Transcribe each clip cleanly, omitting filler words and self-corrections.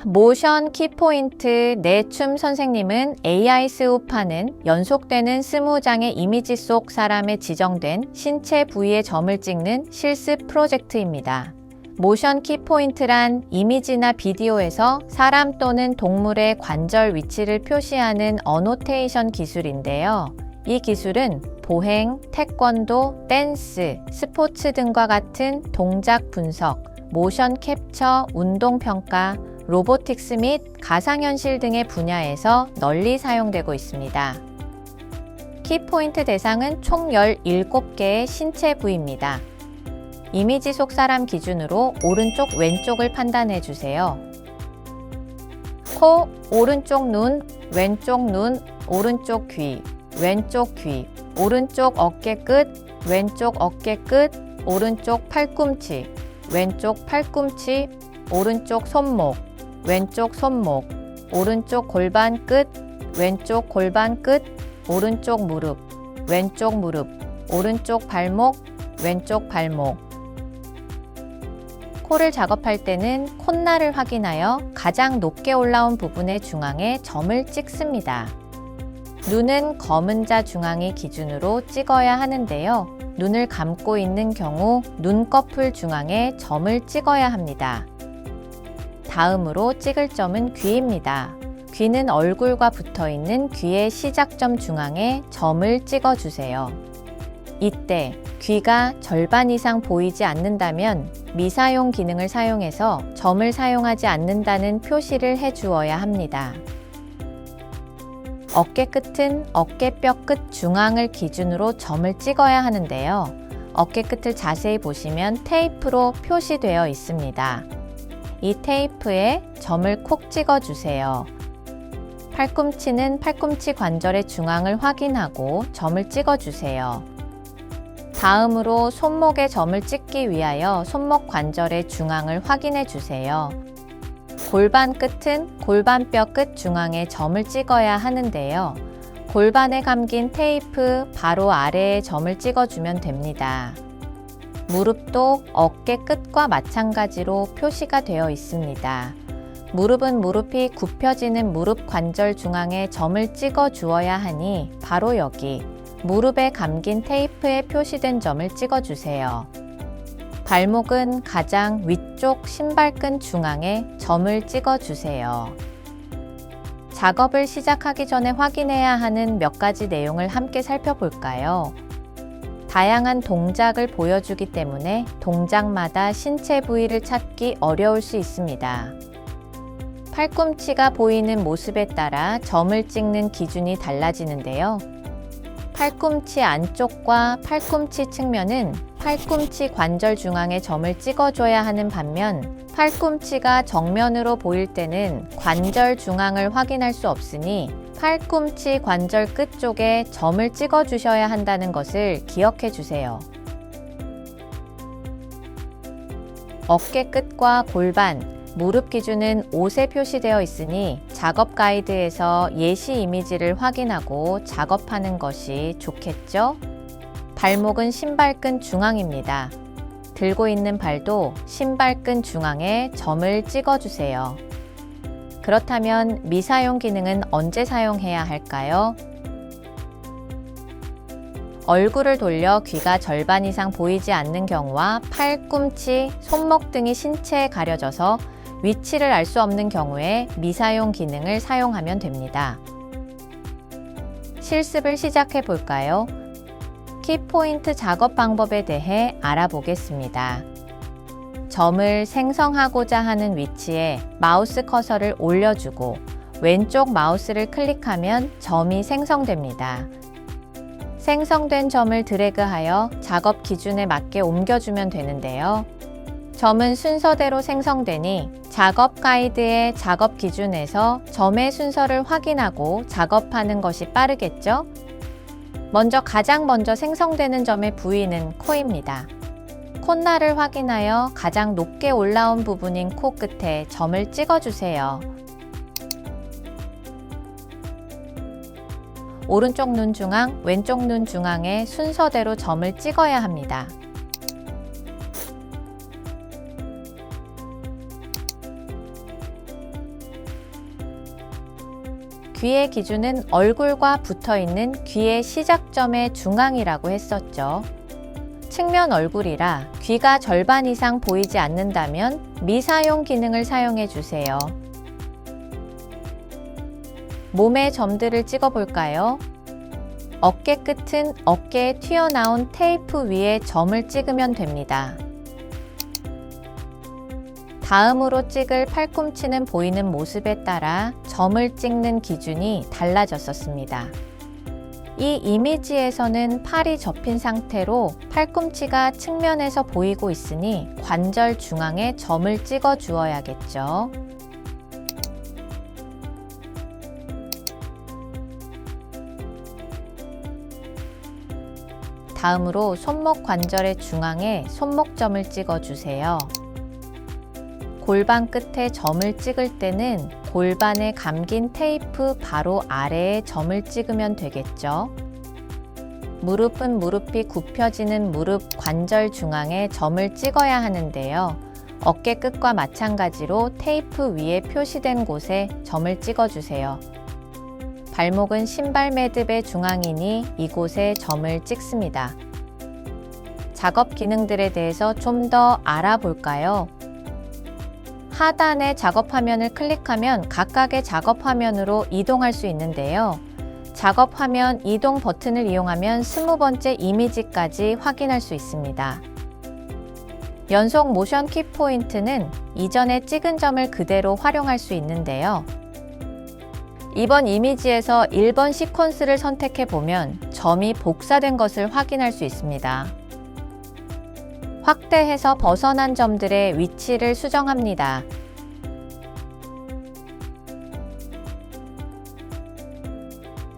모션 키포인트 내 춤 선생님은 AI 스우파는 연속되는 20장의 이미지 속 사람의 지정된 신체 부위의 점을 찍는 실습 프로젝트입니다. 모션 키포인트란 이미지나 비디오에서 사람 또는 동물의 관절 위치를 표시하는 어노테이션 기술인데요. 이 기술은 보행, 태권도, 댄스, 스포츠 등과 같은 동작 분석, 모션 캡처, 운동 평가, 로보틱스 및 가상현실 등의 분야에서 널리 사용되고 있습니다. 키포인트 대상은 총 17개의 신체 부위입니다. 이미지 속 사람 기준으로 오른쪽, 왼쪽을 판단해 주세요. 코, 오른쪽 눈, 왼쪽 눈, 오른쪽 귀, 왼쪽 귀, 오른쪽 어깨 끝, 왼쪽 어깨 끝, 오른쪽 팔꿈치, 왼쪽 팔꿈치, 오른쪽 손목, 왼쪽 손목, 오른쪽 골반 끝, 왼쪽 골반 끝, 오른쪽 무릎, 왼쪽 무릎, 오른쪽 발목, 왼쪽 발목. 코를 작업할 때는 콧날을 확인하여 가장 높게 올라온 부분의 중앙에 점을 찍습니다. 눈은 검은 자 중앙이 기준으로 찍어야 하는데요. 눈을 감고 있는 경우 눈꺼풀 중앙에 점을 찍어야 합니다. 다음으로 찍을 점은 귀입니다. 귀는 얼굴과 붙어 있는 귀의 시작점 중앙에 점을 찍어주세요. 이때 귀가 절반 이상 보이지 않는다면 미사용 기능을 사용해서 점을 사용하지 않는다는 표시를 해주어야 합니다. 어깨 끝은 어깨뼈 끝 중앙을 기준으로 점을 찍어야 하는데요. 어깨 끝을 자세히 보시면 테이프로 표시되어 있습니다. 이 테이프에 점을 콕 찍어주세요. 팔꿈치는 팔꿈치 관절의 중앙을 확인하고 점을 찍어주세요. 다음으로 손목에 점을 찍기 위하여 손목 관절의 중앙을 확인해 주세요. 골반 끝은 골반뼈 끝 중앙에 점을 찍어야 하는데요. 골반에 감긴 테이프 바로 아래에 점을 찍어주면 됩니다. 무릎도 어깨 끝과 마찬가지로 표시가 되어 있습니다. 무릎은 무릎이 굽혀지는 무릎 관절 중앙에 점을 찍어 주어야 하니 바로 여기 무릎에 감긴 테이프에 표시된 점을 찍어 주세요. 발목은 가장 위쪽 신발끈 중앙에 점을 찍어 주세요. 작업을 시작하기 전에 확인해야 하는 몇 가지 내용을 함께 살펴볼까요? 다양한 동작을 보여주기 때문에 동작마다 신체 부위를 찾기 어려울 수 있습니다. 팔꿈치가 보이는 모습에 따라 점을 찍는 기준이 달라지는데요. 팔꿈치 안쪽과 팔꿈치 측면은 팔꿈치 관절 중앙에 점을 찍어줘야 하는 반면 팔꿈치가 정면으로 보일 때는 관절 중앙을 확인할 수 없으니 팔꿈치 관절 끝 쪽에 점을 찍어주셔야 한다는 것을 기억해 주세요. 어깨 끝과 골반, 무릎 기준은 옷에 표시되어 있으니 작업 가이드에서 예시 이미지를 확인하고 작업하는 것이 좋겠죠? 발목은 신발끈 중앙입니다. 들고 있는 발도 신발끈 중앙에 점을 찍어주세요. 그렇다면 미사용 기능은 언제 사용해야 할까요? 얼굴을 돌려 귀가 절반 이상 보이지 않는 경우와 팔꿈치, 손목 등이 신체에 가려져서 위치를 알 수 없는 경우에 미사용 기능을 사용하면 됩니다. 실습을 시작해 볼까요? 키포인트 작업 방법에 대해 알아보겠습니다. 점을 생성하고자 하는 위치에 마우스 커서를 올려주고 왼쪽 마우스를 클릭하면 점이 생성됩니다. 생성된 점을 드래그하여 작업 기준에 맞게 옮겨주면 되는데요. 점은 순서대로 생성되니 작업 가이드의 작업 기준에서 점의 순서를 확인하고 작업하는 것이 빠르겠죠? 가장 먼저 생성되는 점의 부위는 코입니다. 콧날을 확인하여 가장 높게 올라온 부분인 코 끝에 점을 찍어주세요. 오른쪽 눈 중앙, 왼쪽 눈 중앙에 순서대로 점을 찍어야 합니다. 귀의 기준은 얼굴과 붙어있는 귀의 시작점의 중앙이라고 했었죠. 측면 얼굴이라 귀가 절반 이상 보이지 않는다면 미사용 기능을 사용해 주세요. 몸의 점들을 찍어 볼까요? 어깨 끝은 어깨에 튀어나온 테이프 위에 점을 찍으면 됩니다. 다음으로 찍을 팔꿈치는 보이는 모습에 따라 점을 찍는 기준이 달라졌었습니다. 이 이미지에서는 팔이 접힌 상태로 팔꿈치가 측면에서 보이고 있으니 관절 중앙에 점을 찍어 주어야겠죠. 다음으로 손목 관절의 중앙에 손목점을 찍어 주세요. 골반 끝에 점을 찍을 때는 골반에 감긴 테이프 바로 아래에 점을 찍으면 되겠죠. 무릎은 무릎이 굽혀지는 무릎 관절 중앙에 점을 찍어야 하는데요. 어깨 끝과 마찬가지로 테이프 위에 표시된 곳에 점을 찍어주세요. 발목은 신발 매듭의 중앙이니 이곳에 점을 찍습니다. 작업 기능들에 대해서 좀 더 알아볼까요? 하단의 작업 화면을 클릭하면 각각의 작업 화면으로 이동할 수 있는데요. 작업 화면 이동 버튼을 이용하면 20번째 이미지까지 확인할 수 있습니다. 연속 모션 키포인트는 이전에 찍은 점을 그대로 활용할 수 있는데요. 이번 이미지에서 1번 시퀀스를 선택해 보면 점이 복사된 것을 확인할 수 있습니다. 확대해서 벗어난 점들의 위치를 수정합니다.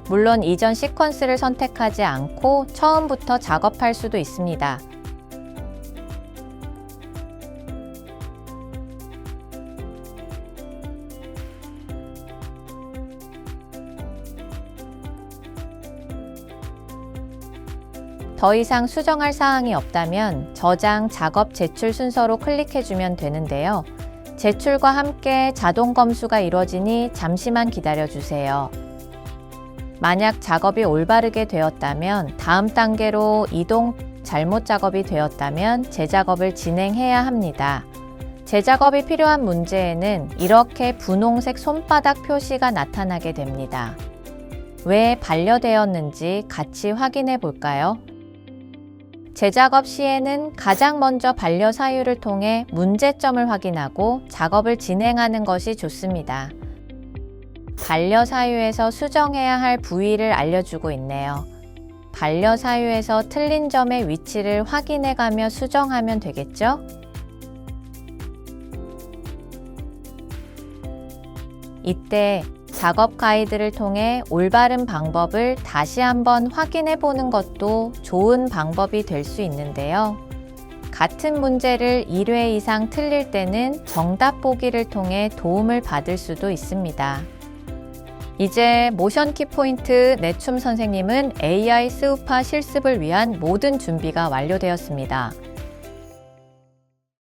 물론 이전 시퀀스를 선택하지 않고 처음부터 작업할 수도 있습니다. 더 이상 수정할 사항이 없다면 저장, 작업, 제출 순서로 클릭해주면 되는데요. 제출과 함께 자동 검수가 이루어지니 잠시만 기다려주세요. 만약 작업이 올바르게 되었다면 다음 단계로 이동, 잘못 작업이 되었다면 재작업을 진행해야 합니다. 재작업이 필요한 문제에는 이렇게 분홍색 손바닥 표시가 나타나게 됩니다. 왜 반려되었는지 같이 확인해 볼까요? 재작업 시에는 가장 먼저 반려 사유를 통해 문제점을 확인하고 작업을 진행하는 것이 좋습니다. 반려 사유에서 수정해야 할 부위를 알려주고 있네요. 반려 사유에서 틀린 점의 위치를 확인해가며 수정하면 되겠죠? 이때 작업 가이드를 통해 올바른 방법을 다시 한번 확인해 보는 것도 좋은 방법이 될 수 있는데요. 같은 문제를 1회 이상 틀릴 때는 정답 보기를 통해 도움을 받을 수도 있습니다. 이제 모션 키포인트 내춤 선생님은 AI 스우파 실습을 위한 모든 준비가 완료되었습니다.